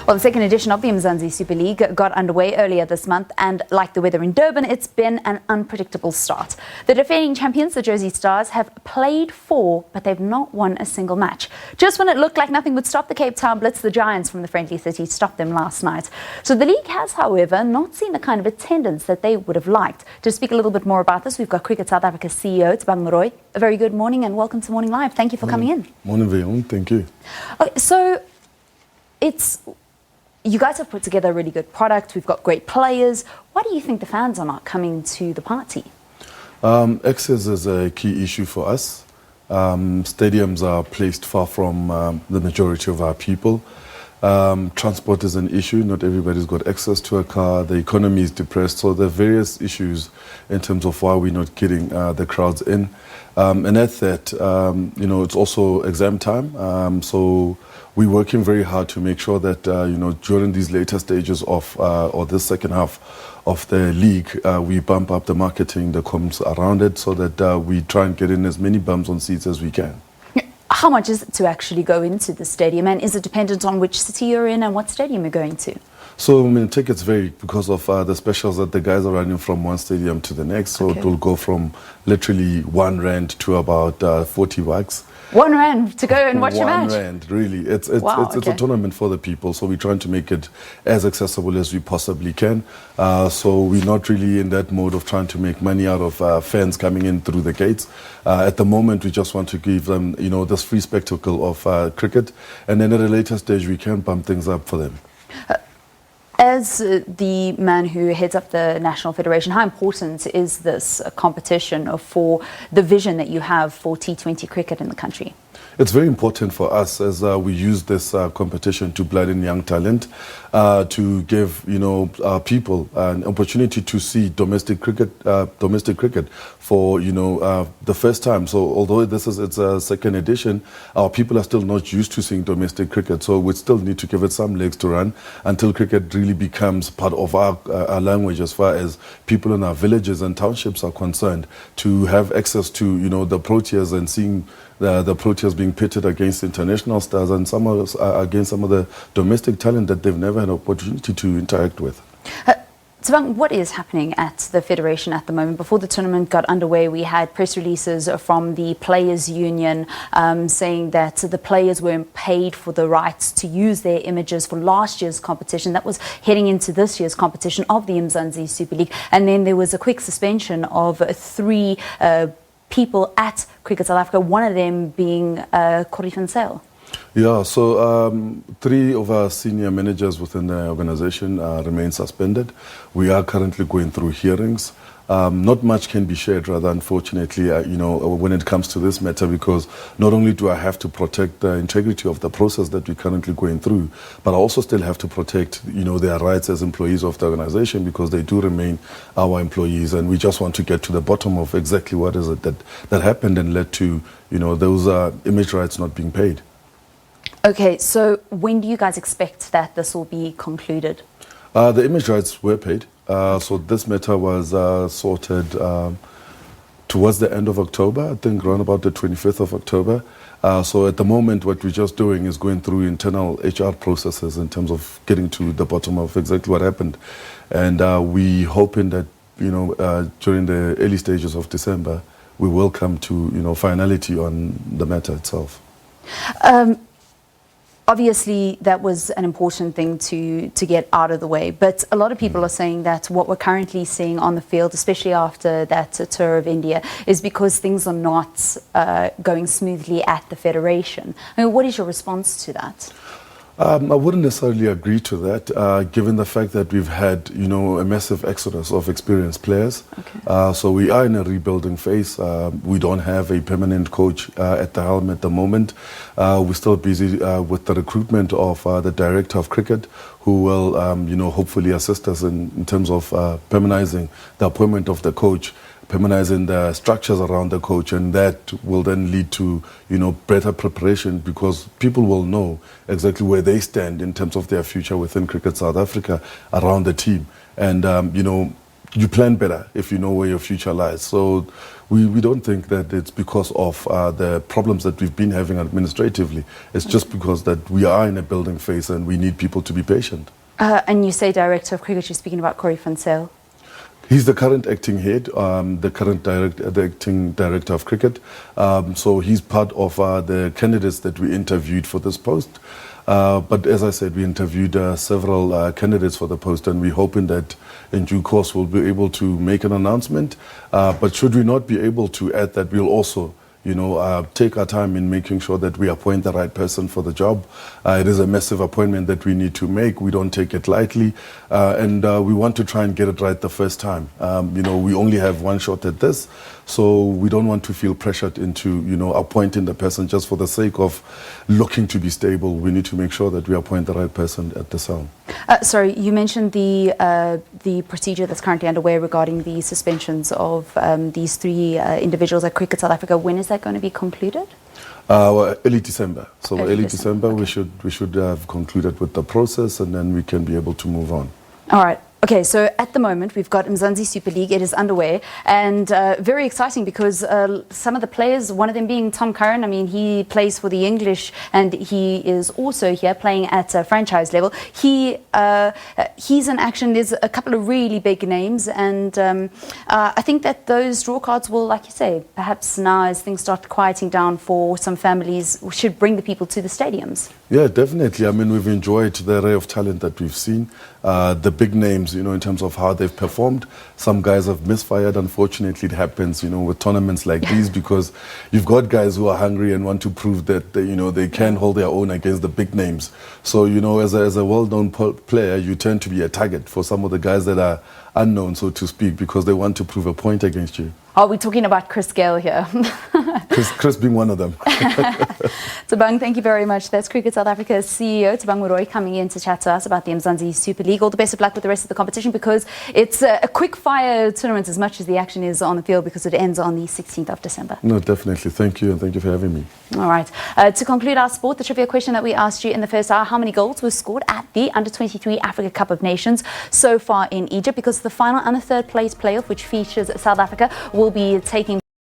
Well, the second edition of the Mzansi Super League got underway earlier this month, and like the weather in Durban, it's been an unpredictable start. The defending champions, the Jozi Stars, have played 4, but they've not won a single match. Just when it looked like nothing would stop the Cape Town Blitz, the Giants from the friendly city stopped them last night. So the league has, however, not seen the kind of attendance that they would have liked. To speak a little bit more about this, we've got Cricket South Africa's CEO, Thabang Moroe. A very good morning and welcome to Morning Live. Thank you for coming in. Morning, Vion. Thank you. Okay, so you guys have put together a really good product. We've got great players. Why do you think the fans are not coming to the party? Access is a key issue for us. Stadiums are placed far from the majority of our people. Transport is an issue. Not everybody's got access to a car. The economy is depressed. So there are various issues in terms of why we're not getting the crowds in. And at that, it's also exam time. So we're working very hard to make sure that, during these later stages of, or this second half of the league, we bump up the marketing, the comms around it so that we try and get in as many bums on seats as we can. How much is it to actually go into the stadium, and is it dependent on which city you're in and what stadium you're going to? So, tickets vary because of the specials that the guys are running from one stadium to the next. So It will go from literally R1 to about 40 bucks. R1 to go and watch a match? R1, really. It's a tournament for the people, so we're trying to make it as accessible as we possibly can. So we're not really in that mode of trying to make money out of fans coming in through the gates. At the moment, we just want to give them, this free spectacle of cricket, and then at a later stage, we can bump things up for them. As the man who heads up the National Federation, how important is this competition for the vision that you have for T20 cricket in the country? It's very important for us as we use this competition to blood in young talent, to give people an opportunity to see domestic cricket for the first time. So although it's a second edition, our people are still not used to seeing domestic cricket. So we still need to give it some legs to run until cricket really becomes part of our language as far as people in our villages and townships are concerned, to have access to the Proteas and seeing the Proteas being pitted against international stars and against some of the domestic talent that they've never had an opportunity to interact with. Thabang, what is happening at the Federation at the moment? Before the tournament got underway, we had press releases from the Players Union saying that the players weren't paid for the rights to use their images for last year's competition. That was heading into this year's competition of the Mzansi Super League. And then there was a quick suspension of 3 people at Cricket South Africa, one of them being Corrie van Zyl. Yeah, so 3 of our senior managers within the organization remain suspended. We are currently going through hearings. Not much can be shared, rather, unfortunately, when it comes to this matter, because not only do I have to protect the integrity of the process that we're currently going through, but I also still have to protect, their rights as employees of the organization, because they do remain our employees, and we just want to get to the bottom of exactly what is it that happened and led to, those image rights not being paid. Okay, so when do you guys expect that this will be concluded? The image rights were paid. So this matter was sorted towards the end of October, I think around about the 25th of October. So at the moment, what we're just doing is going through internal HR processes in terms of getting to the bottom of exactly what happened. And we hoping that, during the early stages of December, we will come to, finality on the matter itself. Obviously, that was an important thing to get out of the way. But a lot of people are saying that what we're currently seeing on the field, especially after that tour of India, is because things are not going smoothly at the Federation. I mean, what is your response to that? I wouldn't necessarily agree to that, given the fact that we've had, a massive exodus of experienced players. Okay. So we are in a rebuilding phase. We don't have a permanent coach at the helm at the moment. We're still busy with the recruitment of the director of cricket, who will, hopefully assist us in terms of permanizing the appointment of the coach, permanizing the structures around the coach, and that will then lead to, better preparation, because people will know exactly where they stand in terms of their future within Cricket South Africa around the team. And, you plan better if you know where your future lies. So we don't think that it's because of the problems that we've been having administratively. It's just because that we are in a building phase and we need people to be patient. And you say Director of Cricket, you're speaking about Corey van Zyl. He's the current acting head, the current the acting director of cricket. So he's part of the candidates that we interviewed for this post. But as I said, we interviewed several candidates for the post, and we're hoping that in due course we'll be able to make an announcement. But should we not be able to add that, we'll also take our time in making sure that we appoint the right person for the job. It is a massive appointment that we need to make. We don't take it lightly. And we want to try and get it right the first time. We only have one shot at this. So we don't want to feel pressured into, appointing the person just for the sake of looking to be stable. We need to make sure that we appoint the right person at the helm. Sorry, you mentioned the procedure that's currently underway regarding the suspensions of these three individuals at Cricket South Africa. When is that going to be concluded? Early December. So early December, okay. we should have concluded with the process, and then we can be able to move on. All right. Okay, so at the moment we've got Mzansi Super League. It is underway, and very exciting because some of the players, one of them being Tom Curran, I mean, he plays for the English and he is also here playing at franchise level. He's in action. There's a couple of really big names, and I think that those draw cards will, like you say, perhaps now as things start quieting down for some families, should bring the people to the stadiums. Yeah, definitely. I mean, we've enjoyed the array of talent that we've seen. The big names, in terms of how they've performed. Some guys have misfired. Unfortunately, it happens, with tournaments like these, because you've got guys who are hungry and want to prove that, they can hold their own against the big names. So, as a well-known player, you tend to be a target for some of the guys that are unknown, so to speak, because they want to prove a point against you. Are we talking about Chris Gale here? Chris being one of them. Thabang, thank you very much. That's Cricket South Africa's CEO, Thabang Moroe, coming in to chat to us about the Mzansi Super League. All the best of luck with the rest of the competition, because it's a quick-fire tournament as much as the action is on the field, because it ends on the 16th of December. No, definitely. Thank you, and thank you for having me. All right. To conclude our sport, the trivia question that we asked you in the first hour: how many goals were scored at the Under-23 Africa Cup of Nations so far in Egypt? Because the final and the third place playoff, which features South Africa, will be taking